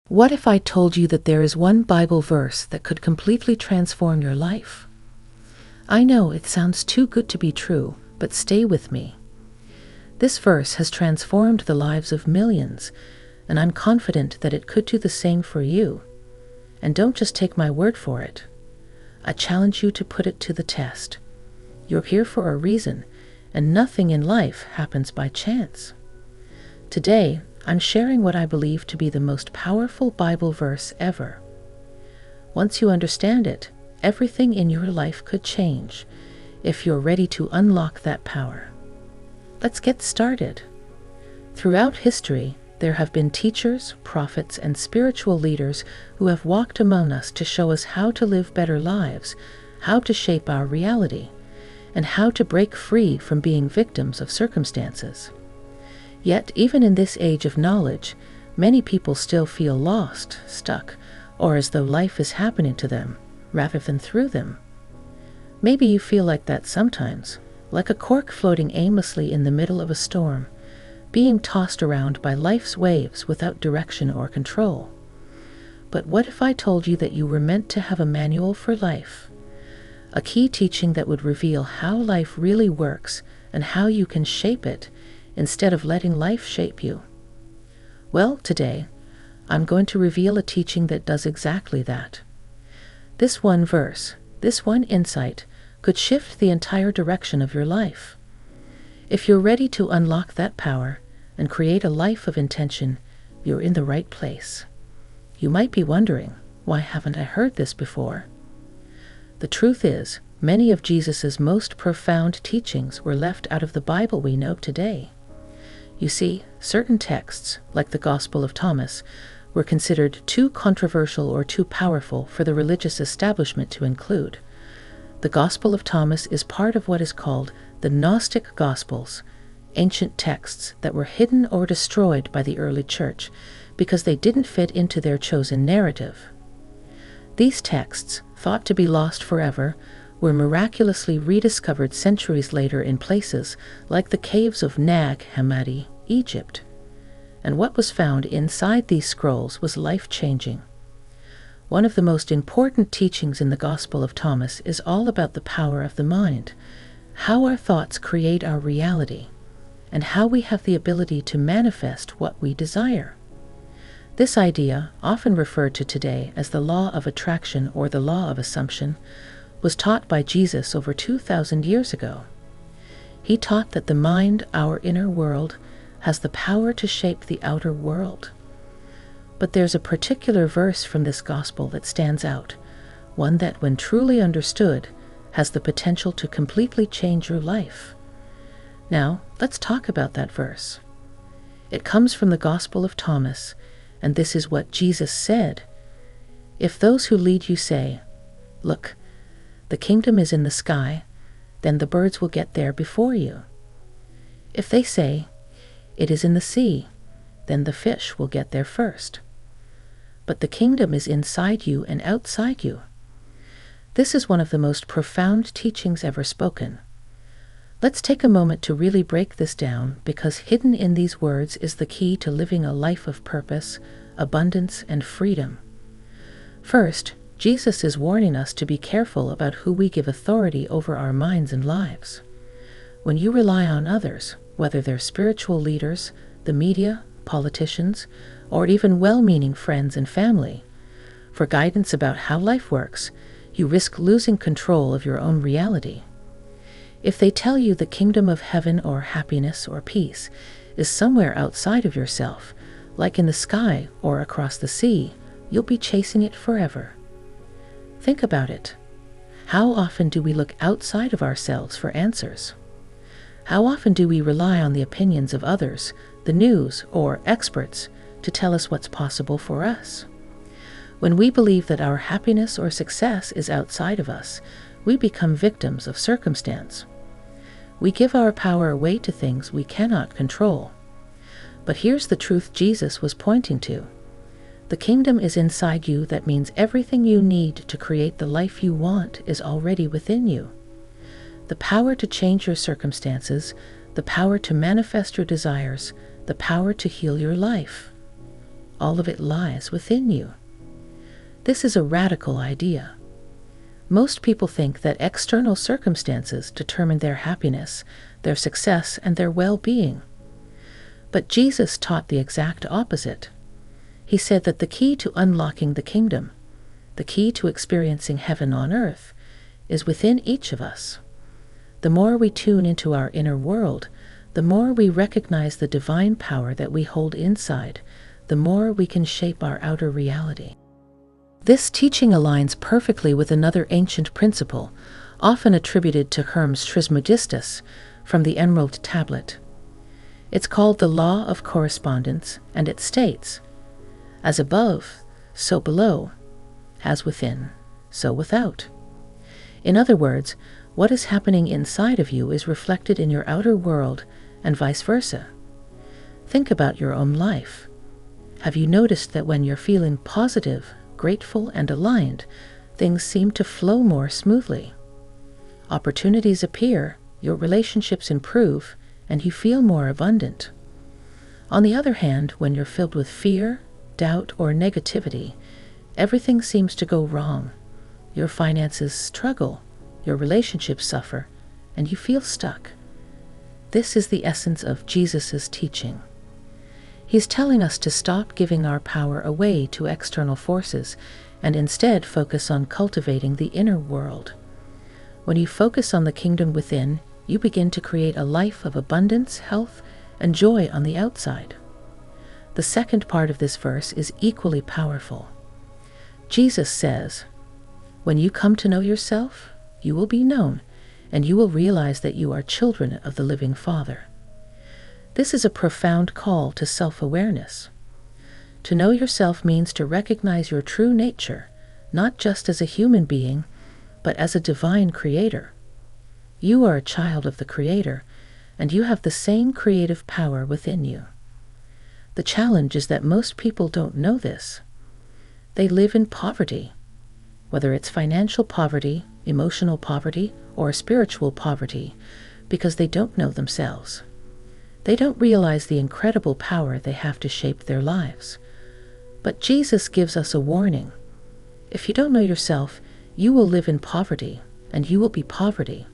What if I told you that there is one Bible verse that could completely transform your life? I know it sounds too good to be true, but stay with me. This verse has transformed the lives of millions, and I'm confident that it could do the same for you. And don't just take my word for it. I challenge you to put it to the test. You're here for a reason, and nothing in life happens by chance. Today, I'm sharing what I believe to be the most powerful Bible verse ever. Once you understand it, everything in your life could change if you're ready to unlock that power. Let's get started. Throughout history, there have been teachers, prophets, and spiritual leaders who have walked among us to show us how to live better lives, how to shape our reality, and how to break free from being victims of circumstances. Yet, even in this age of knowledge, many people still feel lost, stuck, or as though life is happening to them, rather than through them. Maybe you feel like that sometimes, like a cork floating aimlessly in the middle of a storm, being tossed around by life's waves without direction or control. But what if I told you that you were meant to have a manual for life? A key teaching that would reveal how life really works and how you can shape it instead of letting life shape you. Well, today, I'm going to reveal a teaching that does exactly that. This one verse, this one insight, could shift the entire direction of your life. If you're ready to unlock that power and create a life of intention, you're in the right place. You might be wondering, why haven't I heard this before? The truth is, many of Jesus' most profound teachings were left out of the Bible we know today. You see, certain texts, like the Gospel of Thomas, were considered too controversial or too powerful for the religious establishment to include. The Gospel of Thomas is part of what is called the Gnostic Gospels, ancient texts that were hidden or destroyed by the early church because they didn't fit into their chosen narrative. These texts, thought to be lost forever, were miraculously rediscovered centuries later in places like the caves of Nag Hammadi, Egypt. And what was found inside these scrolls was life-changing. One of the most important teachings in the Gospel of Thomas is all about the power of the mind, how our thoughts create our reality, and how we have the ability to manifest what we desire. This idea, often referred to today as the law of attraction or the law of assumption, was taught by Jesus over 2,000 years ago. He taught that the mind, our inner world, has the power to shape the outer world. But there's a particular verse from this gospel that stands out, one that, when truly understood, has the potential to completely change your life. Now, let's talk about that verse. It comes from the Gospel of Thomas, and this is what Jesus said. If those who lead you say, "Look, the kingdom is in the sky," then the birds will get there before you. If they say, "It is in the sea," then the fish will get there first. But the kingdom is inside you and outside you. This is one of the most profound teachings ever spoken. Let's take a moment to really break this down, because hidden in these words is the key to living a life of purpose, abundance, and freedom. First, Jesus is warning us to be careful about who we give authority over our minds and lives. When you rely on others, whether they're spiritual leaders, the media, politicians, or even well-meaning friends and family, for guidance about how life works, you risk losing control of your own reality. If they tell you the kingdom of heaven or happiness or peace is somewhere outside of yourself, like in the sky or across the sea, you'll be chasing it forever. Think about it. How often do we look outside of ourselves for answers? How often do we rely on the opinions of others, the news, or experts to tell us what's possible for us? When we believe that our happiness or success is outside of us, we become victims of circumstance. We give our power away to things we cannot control. But here's the truth Jesus was pointing to. The kingdom is inside you. That means everything you need to create the life you want is already within you. The power to change your circumstances, the power to manifest your desires, the power to heal your life. all of it lies within you. This is a radical idea. Most people think that external circumstances determine their happiness, their success, and their well-being. But Jesus taught the exact opposite. He said that the key to unlocking the kingdom, the key to experiencing heaven on earth, is within each of us. The more we tune into our inner world, the more we recognize the divine power that we hold inside, the more we can shape our outer reality. This teaching aligns perfectly with another ancient principle, often attributed to Hermes Trismegistus, from the Emerald Tablet. It's called the Law of Correspondence, and it states, "As above, so below, as within, so without." In other words, what is happening inside of you is reflected in your outer world, and vice versa. Think about your own life. Have you noticed that when you're feeling positive, grateful, and aligned, things seem to flow more smoothly? Opportunities appear, your relationships improve, and you feel more abundant. On the other hand, when you're filled with fear, doubt, or negativity, everything seems to go wrong. Your finances struggle, your relationships suffer, and you feel stuck. This is the essence of Jesus' teaching. He's telling us to stop giving our power away to external forces and instead focus on cultivating the inner world. When you focus on the kingdom within, you begin to create a life of abundance, health, and joy on the outside. The second part of this verse is equally powerful. Jesus says, "When you come to know yourself, you will be known, and you will realize that you are children of the living Father." This is a profound call to self-awareness. To know yourself means to recognize your true nature, not just as a human being, but as a divine creator. You are a child of the Creator, and you have the same creative power within you. The challenge is that most people don't know this. They live in poverty, whether it's financial poverty, emotional poverty, or spiritual poverty, because they don't know themselves. They don't realize the incredible power they have to shape their lives. But Jesus gives us a warning. If you don't know yourself, you will live in poverty, and you will be poverty.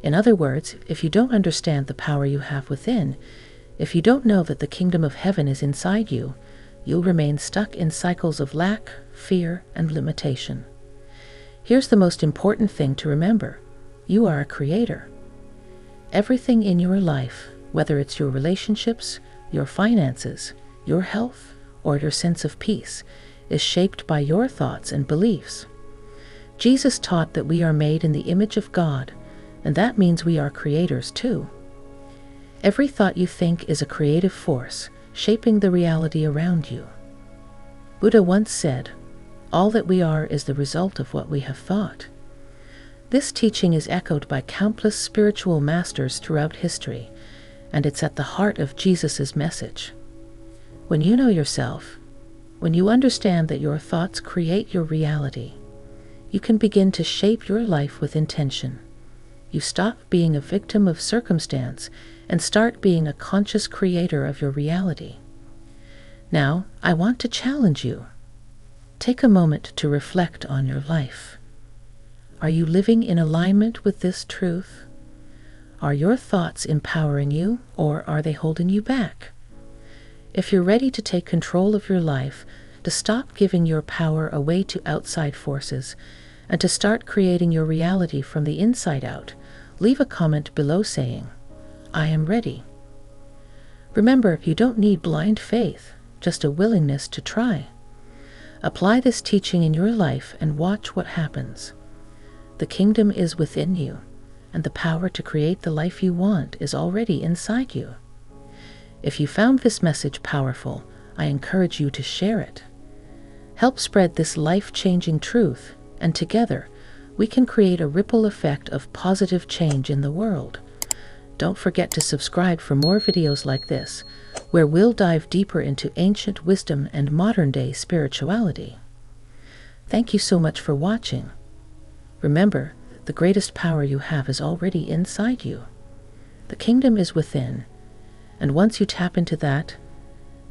In other words, if you don't understand the power you have within, if you don't know that the kingdom of heaven is inside you, you'll remain stuck in cycles of lack, fear, and limitation. Here's the most important thing to remember. You are a creator. Everything in your life, whether it's your relationships, your finances, your health, or your sense of peace, is shaped by your thoughts and beliefs. Jesus taught that we are made in the image of God, and that means we are creators too. Every thought you think is a creative force, shaping the reality around you. Buddha once said, "All that we are is the result of what we have thought." This teaching is echoed by countless spiritual masters throughout history, and it's at the heart of Jesus' message. When you know yourself, when you understand that your thoughts create your reality, you can begin to shape your life with intention. You stop being a victim of circumstance and start being a conscious creator of your reality. Now, I want to challenge you. Take a moment to reflect on your life. Are you living in alignment with this truth? Are your thoughts empowering you, or are they holding you back? If you're ready to take control of your life, to stop giving your power away to outside forces, and to start creating your reality from the inside out, leave a comment below saying, "I am ready." Remember, you don't need blind faith, just a willingness to try. Apply this teaching in your life and watch what happens. The kingdom is within you, and the power to create the life you want is already inside you. If you found this message powerful, I encourage you to share it. Help spread this life-changing truth, and together, we can create a ripple effect of positive change in the world. Don't forget to subscribe for more videos like this, where we'll dive deeper into ancient wisdom and modern-day spirituality. Thank you so much for watching. Remember, the greatest power you have is already inside you. The kingdom is within, and once you tap into that,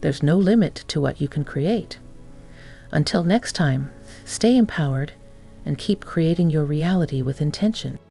There's no limit to what you can create. Until next time, stay empowered and keep creating your reality with intention.